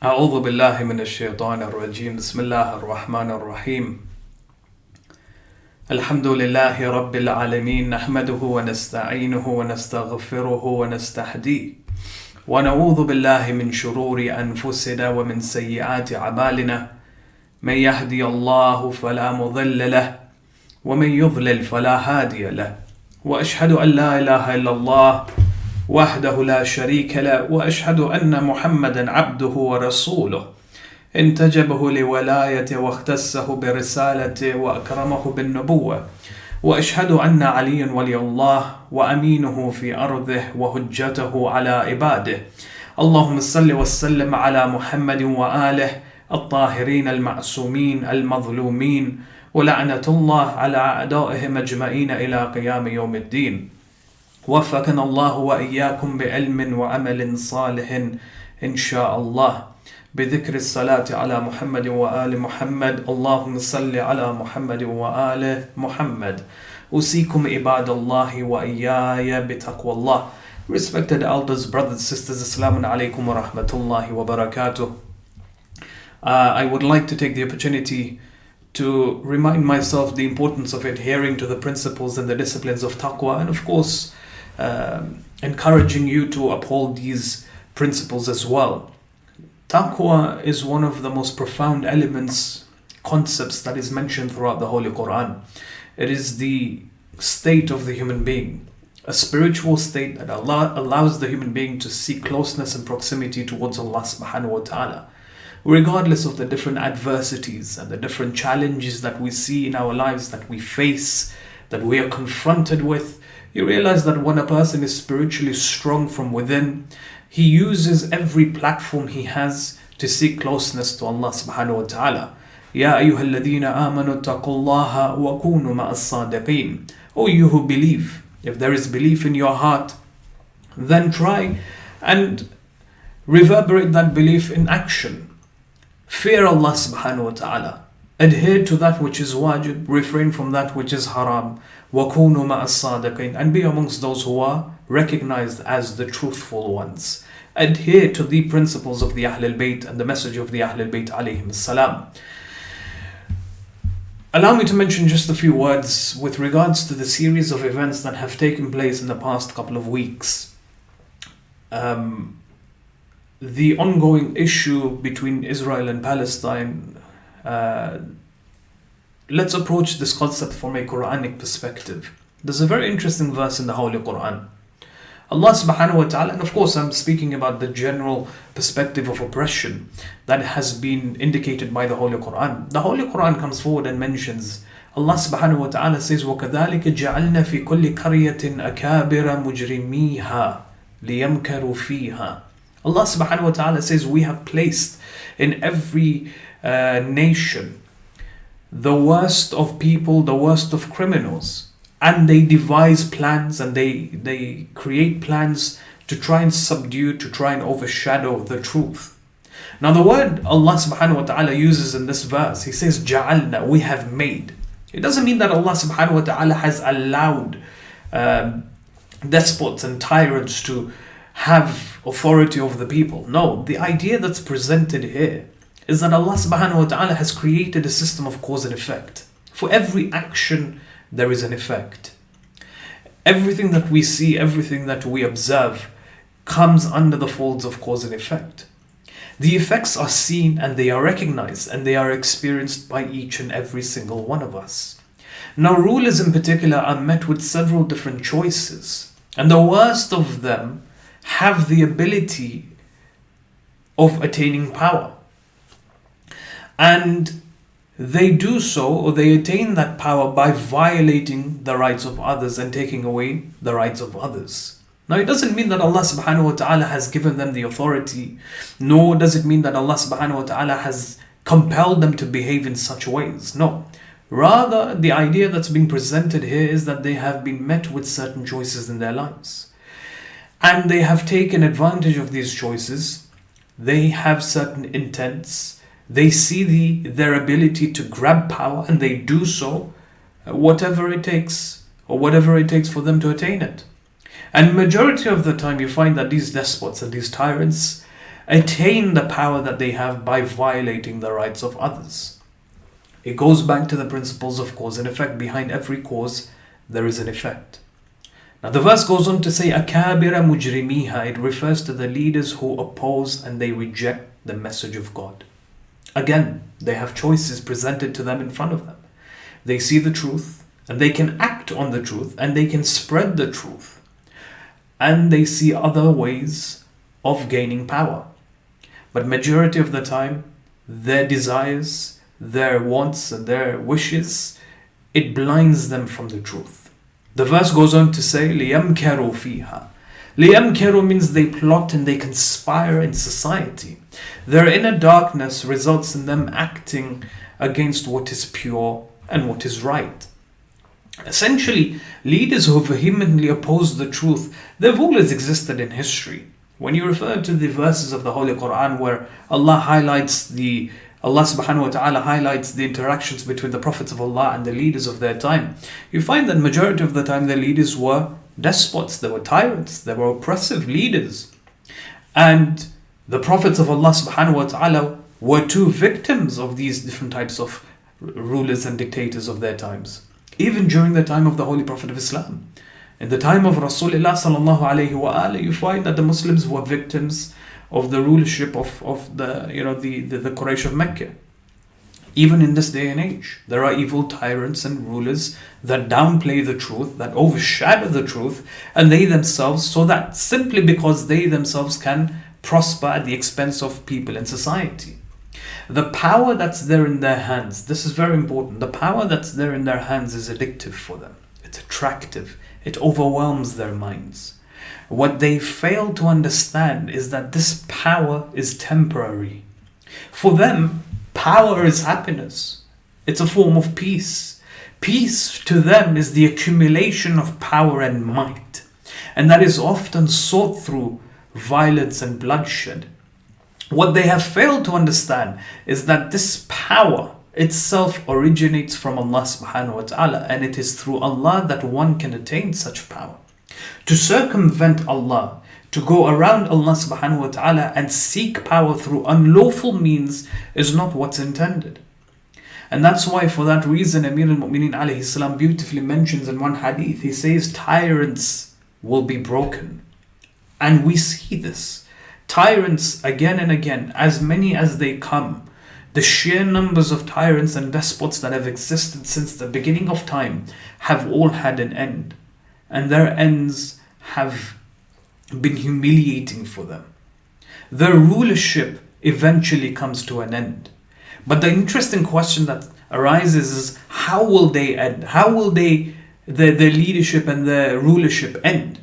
أعوذ بالله من الشيطان الرجيم بسم الله الرحمن الرحيم الحمد لله رب العالمين نحمده ونستعينه ونستغفره ونستهديه ونعوذ بالله من شرور أنفسنا ومن سيئات أعمالنا من يهدي الله فلا مضل له ومن يضلل فلا هادي له وأشهد أن لا إله إلا الله وحده لا شريك له وأشهد أن محمدا عبده ورسوله انتجبه لولايته واختصه برسالته وأكرمه بالنبوة وأشهد أن عليا ولي الله وأمينه في أرضه وهجته على عباده اللهم صل وسلم على محمد وآله الطاهرين المعصومين المظلومين ولعنة الله على أعدائهم أجمعين إلى قيام يوم الدين وفقنا الله وإياكم بعلم وعمل صالح إن شاء الله بذكر الصلاة على محمد وآل محمد اللهم صل على محمد وآل محمد أوصيكم عباد الله وإياي بتقوى الله. Respected elders, brothers and sisters, Assalamu alaikum wa rahmatullahi wa barakatuh. I would like to take the opportunity to remind myself the importance of adhering to the principles and the disciplines of taqwa, and of course encouraging you to uphold these principles as well. Taqwa is one of the most profound elements, concepts that is mentioned throughout the Holy Quran. It is the state of the human being, a spiritual state that allows the human being to seek closeness and proximity towards Allah subhanahu wa ta'ala. Regardless of the different adversities and the different challenges that we see in our lives, that we face, that we are confronted with, you realize that when a person is spiritually strong from within, he uses every platform he has to seek closeness to Allah subhanahu wa ta'ala. Ya ayyuhalladhina amanu taqullaha wa kunu ma'as sadiqin. O you who believe, if there is belief in your heart, then try and reverberate that belief in action. Fear Allah subhanahu wa ta'ala. Adhere to that which is wajib, refrain from that which is haram. وَكُونُوا مَعَ الصَّادِقِينَ. And be amongst those who are recognized as the truthful ones. Adhere to the principles of the Ahlul Bayt and the message of the Ahlul Bayt alayhim salam. Allow me to mention just a few words with regards to the series of events that have taken place in the past couple of weeks. The ongoing issue between Israel and Palestine, let's approach this concept from a Quranic perspective. There's a very interesting verse in the Holy Quran. Allah subhanahu wa ta'ala, and of course I'm speaking about the general perspective of oppression that has been indicated by the Holy Quran. The Holy Quran comes forward and mentions, Allah subhanahu wa ta'ala says, وَكَذَلِكَ جَعَلْنَا فِي كُلِّ قَرْيَةٍ أَكَابِرَ مُجْرِمِيهَا لِيَمْكَرُوا فِيهَا. Allah subhanahu wa ta'ala says, we have placed in every nation the worst of people, the worst of criminals, and they devise plans and they create plans to try and subdue, to try and overshadow the truth. Now the word Allah subhanahu wa ta'ala uses in this verse, he says ja'alna, we have made. It doesn't mean that Allah subhanahu wa ta'ala has allowed despots and tyrants to have authority over the people. No, the idea that's presented here is that Allah subhanahu wa ta'ala has created a system of cause and effect. For every action, there is an effect. Everything that we see, everything that we observe comes under the folds of cause and effect. The effects are seen and they are recognized and they are experienced by each and every single one of us. Now, rulers in particular are met with several different choices, and the worst of them have the ability of attaining power. And they do so, or they attain that power by violating the rights of others and taking away the rights of others. Now it doesn't mean that Allah subhanahu wa ta'ala has given them the authority, nor does it mean that Allah subhanahu wa ta'ala has compelled them to behave in such ways. No. Rather, the idea that's being presented here is that they have been met with certain choices in their lives. And they have taken advantage of these choices. They have certain intents. They see their ability to grab power, and they do so whatever it takes, or whatever it takes for them to attain it. And majority of the time you find that these despots and these tyrants attain the power that they have by violating the rights of others. It goes back to the principles of cause and effect. Behind every cause, there is an effect. Now the verse goes on to say, Akabira mujrimiha. It refers to the leaders who oppose and they reject the message of God. Again, they have choices presented to them in front of them. They see the truth and they can act on the truth and they can spread the truth. And they see other ways of gaining power. But majority of the time, their desires, their wants and their wishes, it blinds them from the truth. The verse goes on to say, لِيَمْكَرُوا فِيهَا. لِيَمْكَرُوا means they plot and they conspire in society. Their inner darkness results in them acting against what is pure and what is right. Essentially, leaders who vehemently oppose the truth, they've always existed in history. When you refer to the verses of the Holy Quran where Allah subhanahu wa ta'ala highlights the interactions between the prophets of Allah and the leaders of their time, you find that majority of the time the leaders were despots, they were tyrants, they were oppressive leaders. And the prophets of Allah subhanahu wa ta'ala were too victims of these different types of rulers and dictators of their times. Even during the time of the Holy Prophet of Islam. In the time of Rasulullah sallallahu alayhi wa alayhi, you find that the Muslims were victims of the rulership of the Quraysh of Mecca. Even in this day and age, there are evil tyrants and rulers that downplay the truth, that overshadow the truth, and they themselves, so that simply because they themselves can prosper at the expense of people in society. The power that's there in their hands, this is very important, the power that's there in their hands is addictive for them. It's attractive. It overwhelms their minds. What they fail to understand is that this power is temporary. For them, power is happiness. It's a form of peace. Peace to them is the accumulation of power and might. And that is often sought through violence and bloodshed. What they have failed to understand is that this power itself originates from Allah subhanahu wa ta'ala, and it is through Allah that one can attain such power. To circumvent Allah, to go around Allah subhanahu wa ta'ala and seek power through unlawful means is not what's intended. And that's why, for that reason, Amir al-Mu'mineen alayhi salam beautifully mentions in one hadith, he says, tyrants will be broken. And we see this. Tyrants, again and again, as many as they come, the sheer numbers of tyrants and despots that have existed since the beginning of time have all had an end. And their ends have been humiliating for them. Their rulership eventually comes to an end. But the interesting question that arises is, how will they end? How will their leadership and their rulership end?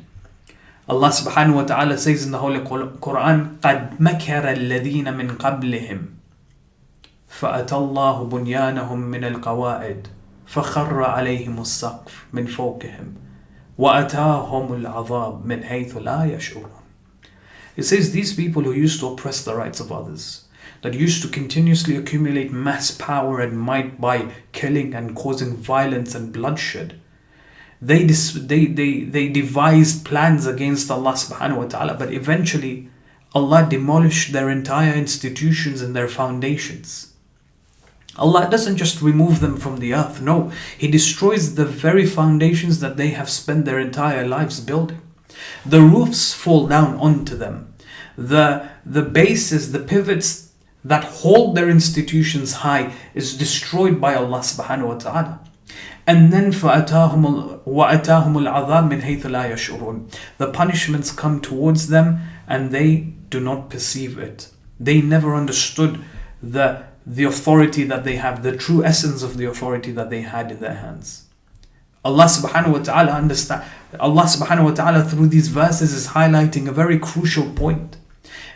Allah subhanahu wa ta'ala says in the Holy Quran, قَدْ مَكَرَ الَّذِينَ مِنْ قَبْلِهِمْ فَأَتَى اللَّهُ بُنْيَانَهُمْ مِنَ الْقَوَائِدِ فَخَرَّ عَلَيْهِمُ السَّقْفُ مِنْ فَوْقِهِمْ وَأَتَاهُمُ الْعَذَابُ مِنْ حَيْثُ لَا يَشْعُرُونَ. It says these people who used to oppress the rights of others, that used to continuously accumulate mass power and might by killing and causing violence and bloodshed, they devised plans against Allah subhanahu wa ta'ala, but eventually Allah demolished their entire institutions and their foundations. Allah doesn't just remove them from the earth, no, He destroys the very foundations that they have spent their entire lives building. The roofs fall down onto them. The bases, the pivots that hold their institutions high is destroyed by Allah subhanahu wa ta'ala. And then وَأَتَاهُمُ الْعَذَابُ مِنْ حَيْثُ لَا يَشْعُرُونَ. The punishments come towards them and they do not perceive it. They never understood the authority that they have, the true essence of the authority that they had in their hands. Allah subhanahu wa ta'ala through these verses is highlighting a very crucial point.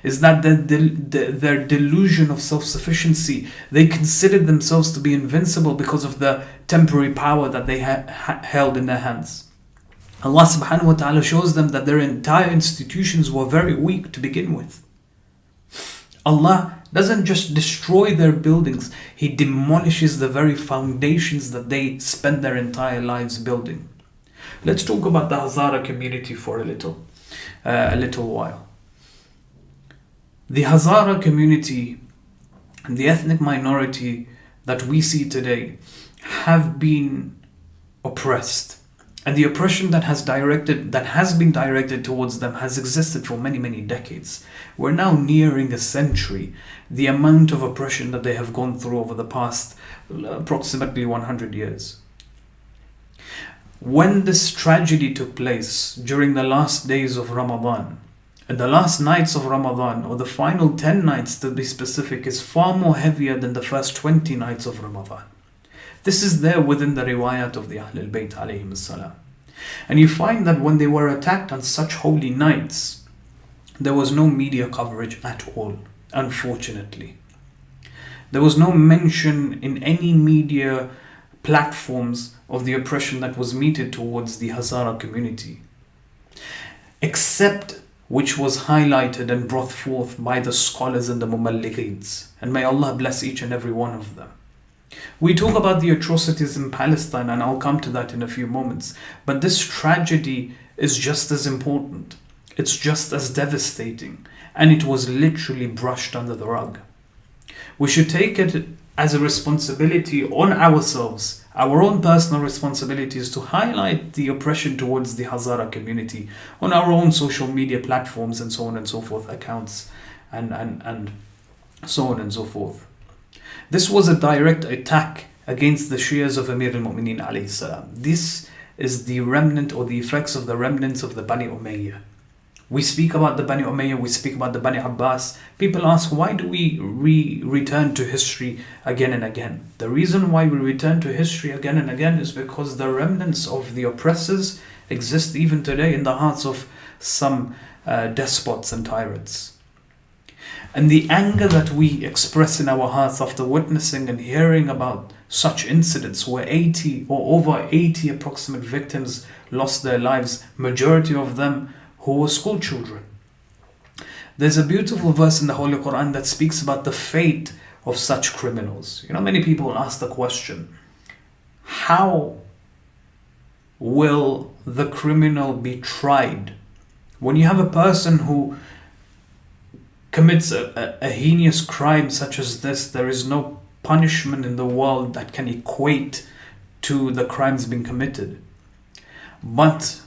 Is that their delusion of self-sufficiency, they considered themselves to be invincible because of the temporary power that they held in their hands. Allah subhanahu wa ta'ala shows them that their entire institutions were very weak to begin with. Allah doesn't just destroy their buildings, He demolishes the very foundations that they spent their entire lives building. Let's talk about the Hazara community for a little while. The Hazara community and the ethnic minority that we see today have been oppressed. And the oppression that has been directed towards them has existed for many, many decades. We're now nearing a century. The amount of oppression that they have gone through over the past approximately 100 years. When this tragedy took place during the last days of Ramadan, and the last nights of Ramadan, or the final 10 nights to be specific, is far more heavier than the first 20 nights of Ramadan. This is there within the riwayat of the Ahlul Bayt alayhim salam. And you find that when they were attacked on such holy nights, there was no media coverage at all, unfortunately. There was no mention in any media platforms of the oppression that was meted towards the Hazara community, except which was highlighted and brought forth by the scholars and the mumalligheens. And may Allah bless each and every one of them. We talk about the atrocities in Palestine, and I'll come to that in a few moments. But this tragedy is just as important. It's just as devastating. And it was literally brushed under the rug. We should take it as a responsibility on ourselves, our own personal responsibilities, to highlight the oppression towards the Hazara community on our own social media platforms and so on and so forth, accounts and so on and so forth. This was a direct attack against the Shias of Amir al-Mu'mineen alayhi salam. This is the remnant or the effects of the remnants of the Bani Umayyah. We speak about the Bani Umayyah, we speak about the Bani Abbas. People ask, why do we return to history again and again? The reason why we return to history again and again is because the remnants of the oppressors exist even today in the hearts of some despots and tyrants. And the anger that we express in our hearts after witnessing and hearing about such incidents where 80 or over 80 approximate victims lost their lives, majority of them who were school children. There's a beautiful verse in the Holy Quran that speaks about the fate of such criminals. You know, many people ask the question, how will the criminal be tried? When you have a person who commits a heinous crime such as this, there is no punishment in the world that can equate to the crimes being committed. But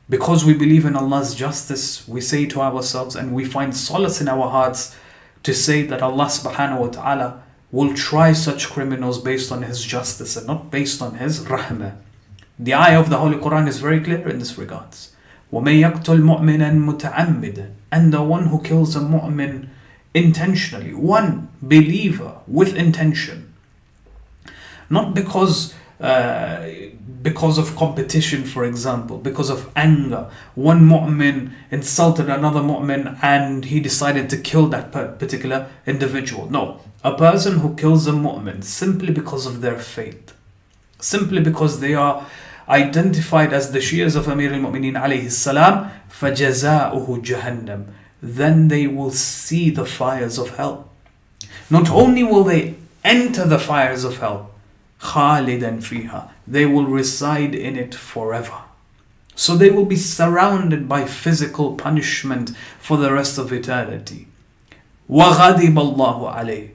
because we believe in Allah's justice, we say to ourselves, and we find solace in our hearts to say that Allah subhanahu wa ta'ala will try such criminals based on His justice and not based on His rahmah. The ayah of the Holy Quran is very clear in this regards. وَمَن يَقْتُلْ مُؤْمِنًا مُتَعَمِّدًا. And the one who kills a mu'min intentionally, one believer with intention, not because of competition, for example, because of anger. One mu'min insulted another mu'min and he decided to kill that particular individual. No, a person who kills a mu'min simply because of their faith, simply because they are identified as the Shias of Amir al-Mu'mineen alayhi salam, فَجَزَاؤُهُ جَهَنَّمْ. Then they will see the fires of hell. Not only will they enter the fires of hell, خَالِدًا فِيهَا, they will reside in it forever. So they will be surrounded by physical punishment for the rest of eternity. وَغَضِبَ اللَّهُ عَلَيْهِ.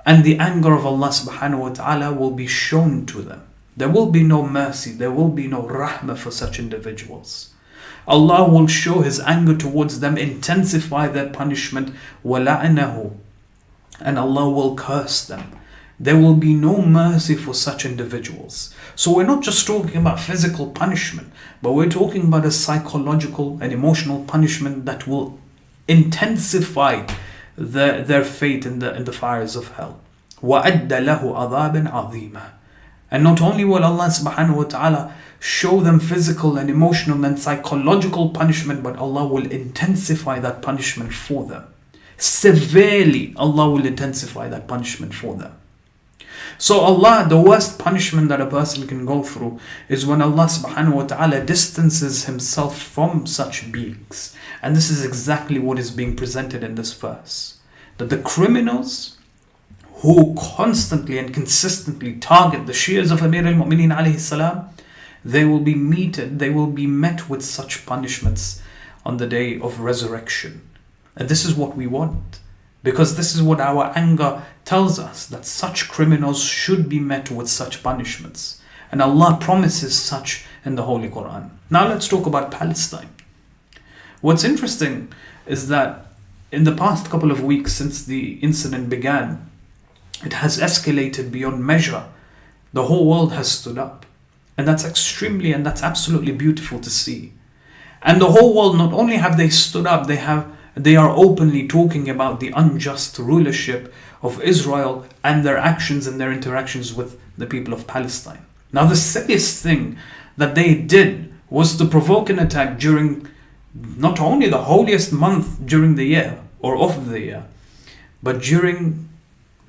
And the anger of Allah subhanahu wa ta'ala will be shown to them. There will be no mercy, there will be no rahmah for such individuals. Allah will show His anger towards them, intensify their punishment, وَلَعْنَهُ. And Allah will curse them. There will be no mercy for such individuals. So we're not just talking about physical punishment, but we're talking about a psychological and emotional punishment that will intensify their fate in the fires of hell. وَأَدَّ لَهُ عَذَابًا عَظِيمًا. And not only will Allah subhanahu wa ta'ala show them physical and emotional and psychological punishment, but Allah will intensify that punishment for them. Severely, Allah will intensify that punishment for them. So Allah, the worst punishment that a person can go through is when Allah subhanahu wa ta'ala distances Himself from such beings. And this is exactly what is being presented in this verse. That the criminals who constantly and consistently target the Shias of Amir al-Mu'mineen alayhi salam, they will be met with such punishments on the day of resurrection. And this is what we want. Because this is what our anger tells us, that such criminals should be met with such punishments. And Allah promises such in the Holy Quran. Now let's talk about Palestine. What's interesting is that in the past couple of weeks since the incident began, it has escalated beyond measure. The whole world has stood up. And that's absolutely beautiful to see. And the whole world, not only have they stood up, they are openly talking about the unjust rulership of Israel and their actions and their interactions with the people of Palestine. Now, the silliest thing that they did was to provoke an attack during not only the holiest month during the year or of the year, but during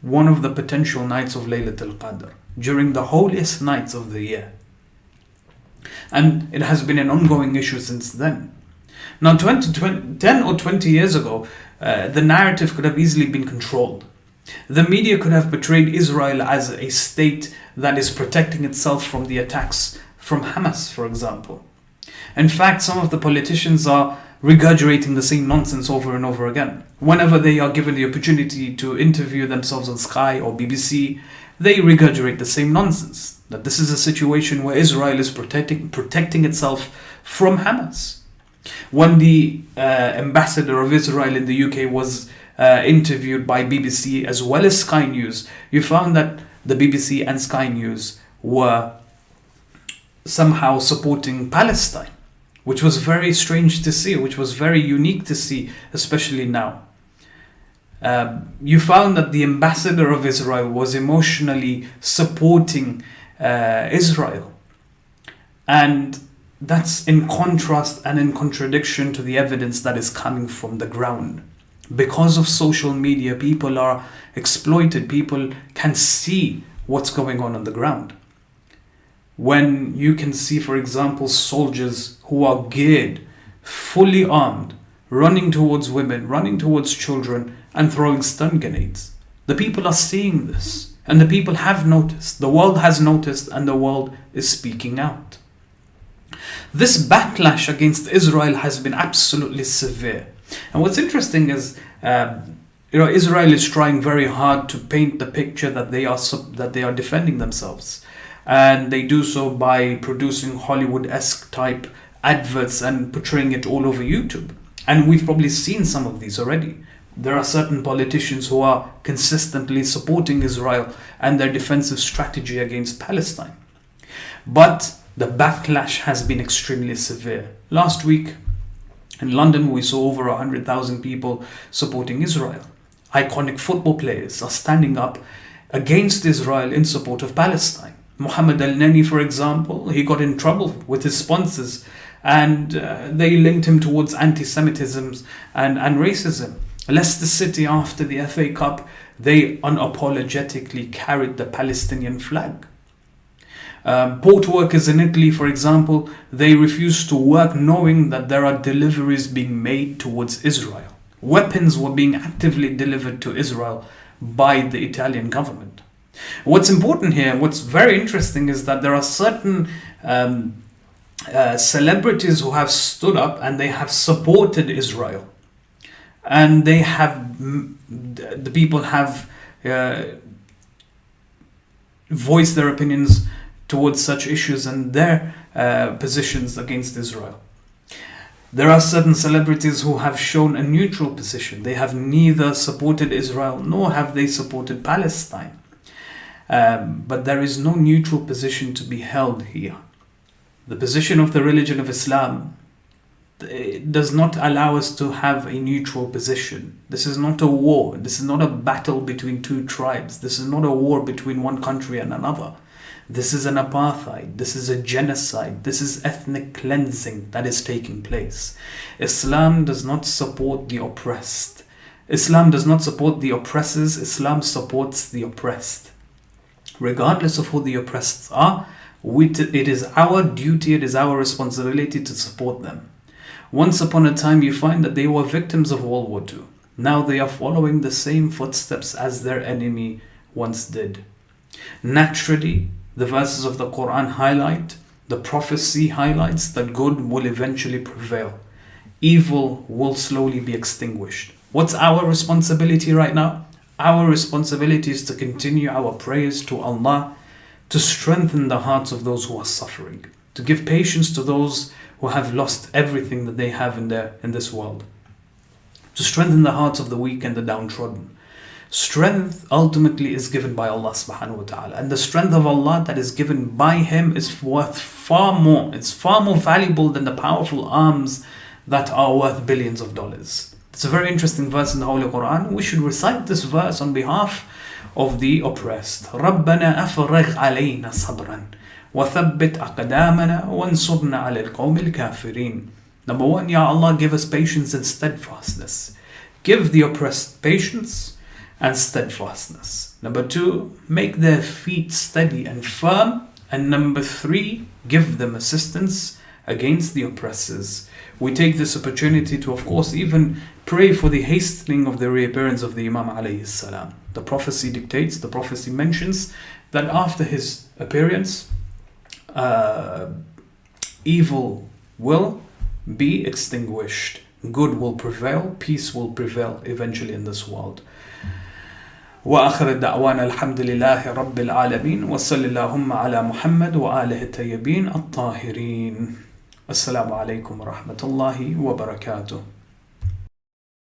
one of the potential nights of Laylatul Qadr, during the holiest nights of the year. And it has been an ongoing issue since then. Now, 10 or 20 years ago, the narrative could have easily been controlled. The media could have portrayed Israel as a state that is protecting itself from the attacks from Hamas, for example. In fact, some of the politicians are regurgitating the same nonsense over and over again. Whenever they are given the opportunity to interview themselves on Sky or BBC, they regurgitate the same nonsense, that this is a situation where Israel is protecting itself from Hamas. When the ambassador of Israel in the UK was interviewed by BBC as well as Sky News, you found that the BBC and Sky News were somehow supporting Palestine, which was very strange to see, which was very unique to see, especially now. You found that the ambassador of Israel was emotionally supporting Israel. And that's in contrast and in contradiction to the evidence that is coming from the ground. Because of social media, people are exploited. People can see what's going on the ground. When you can see, for example, soldiers who are geared, fully armed, running towards women, running towards children, and throwing stun grenades. The people are seeing this, and the people have noticed. The world has noticed, and the world is speaking out. This backlash against Israel has been absolutely severe. And what's interesting is, Israel is trying very hard to paint the picture that they are defending themselves, and they do so by producing Hollywood-esque type adverts and portraying it all over YouTube. And we've probably seen some of these already. There are certain politicians who are consistently supporting Israel and their defensive strategy against Palestine. But the backlash has been extremely severe. Last week in London, we saw over 100,000 people supporting Israel. Iconic football players are standing up against Israel in support of Palestine. Mohammed Al-Nani, for example, he got in trouble with his sponsors, and they linked him towards anti-Semitism and racism. Leicester City, after the FA Cup, they unapologetically carried the Palestinian flag. Port workers in Italy, for example, they refused to work knowing that there are deliveries being made towards Israel. Weapons were being actively delivered to Israel by the Italian government. What's important here, what's very interesting, is that there are certain celebrities who have stood up and they have supported Israel. And the people have voiced their opinions towards such issues and their positions against Israel. There are certain celebrities who have shown a neutral position. They have neither supported Israel nor have they supported Palestine. But there is no neutral position to be held here. The position of the religion of Islam, it does not allow us to have a neutral position. This is not a war. This is not a battle between two tribes. This is not a war between one country and another. This is an apartheid. This is a genocide. This is ethnic cleansing that is taking place. Islam does not support the oppressed. Islam does not support the oppressors. Islam supports the oppressed. Regardless of who the oppressed are, it is our duty, it is our responsibility to support them. Once upon a time, you find that they were victims of World War II. Now they are following the same footsteps as their enemy once did. Naturally, the verses of the Quran highlight, the prophecy highlights that good will eventually prevail. Evil will slowly be extinguished. What's our responsibility right now? Our responsibility is to continue our prayers to Allah, to strengthen the hearts of those who are suffering, to give patience to those who have lost everything that they have in this world, to strengthen the hearts of the weak and the downtrodden. Strength ultimately is given by Allah subhanahu wa ta'ala, and the strength of Allah that is given by Him is worth far more. It's far more valuable than the powerful arms that are worth billions of dollars. It's a very interesting verse in the Holy Quran. We should recite this verse on behalf of the oppressed. رَبَّنَا أَفْرِغْ عَلَيْنَا صَبْرًا وَثَبِّتْ أَقْدَامَنَا وَانْصُرْنَا عَلَى الْقَوْمِ الْكَافِرِينَ. Number one, Ya Allah, give us patience and steadfastness. Give the oppressed patience and steadfastness. Number two, make their feet steady and firm. And number three, give them assistance against the oppressors. We take this opportunity to, of course, even pray for the hastening of the reappearance of the Imam alayhi salam. The prophecy dictates, the prophecy mentions that after his appearance, evil will be extinguished. Good will prevail, peace will prevail eventually in this world. وآخر الدعوانا الحمد لله رب العالمين وصل اللهم على محمد وآله الطيبين الطاهرين. السلام عليكم ورحمة الله وبركاته.